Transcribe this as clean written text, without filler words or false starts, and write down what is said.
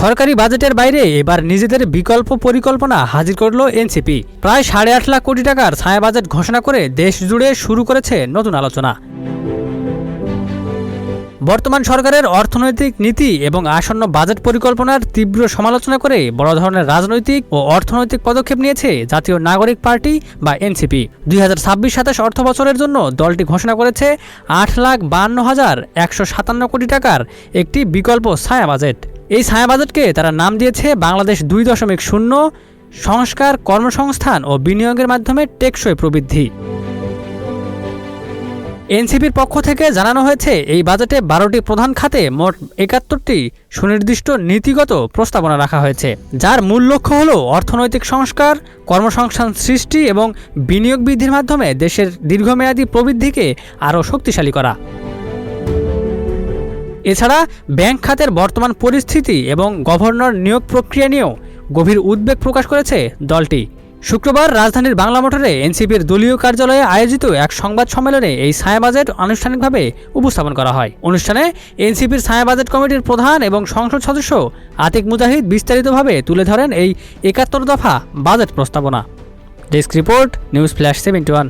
সরকারি বাজেটের বাইরে এবার নিজেদের বিকল্প পরিকল্পনা হাজির করল এনসিপি। প্রায় 8.5 লাখ কোটি টাকার ছায়া বাজেট ঘোষণা করে দেশ জুড়ে শুরু করেছে নতুন আলোচনা। বর্তমান সরকারের অর্থনৈতিক নীতি এবং আসন্ন বাজেট পরিকল্পনার তীব্র সমালোচনা করে বড় ধরনের রাজনৈতিক ও অর্থনৈতিক পদক্ষেপ নিয়েছে জাতীয় নাগরিক পার্টি বা এনসিপি। 2026-27 অর্থ বছরের জন্য দলটি ঘোষণা করেছে 8,52,157 কোটি টাকার একটি বিকল্প ছায়া বাজেট। এই ছায়া বাজেটকে তারা নাম দিয়েছে বাংলাদেশ 2.0 সংস্কার, কর্মসংস্থান ও বিনিয়োগের মাধ্যমে টেকসই প্রবৃদ্ধি। এনসিপির পক্ষ থেকে জানানো হয়েছে এই বাজেটে 12টি প্রধান খাতে মোট 71টি সুনির্দিষ্ট নীতিগত প্রস্তাবনা রাখা হয়েছে, যার মূল লক্ষ্য হল অর্থনৈতিক সংস্কার, কর্মসংস্থান সৃষ্টি এবং বিনিয়োগ বৃদ্ধির মাধ্যমে দেশের দীর্ঘমেয়াদী প্রবৃদ্ধিকে আরও শক্তিশালী করা। এছাড়া ব্যাংক খাতের বর্তমান পরিস্থিতি এবং গভর্নর নিয়োগ প্রক্রিয়া নিয়েও গভীর উদ্বেগ প্রকাশ করেছে দলটি। শুক্রবার রাজধানীর বাংলা মোটরে এনসিপির দলীয় কার্যালয়ে আয়োজিত এক সংবাদ সম্মেলনে এই ছায়া বাজেট আনুষ্ঠানিকভাবে উপস্থাপন করা হয়। অনুষ্ঠানে এনসিপির ছায়া বাজেট কমিটির প্রধান এবং সংসদ সদস্য আতিক মুজাহিদ বিস্তারিতভাবে তুলে ধরেন এই 71 দফা বাজেট প্রস্তাবনা। Desk report, news flash 71।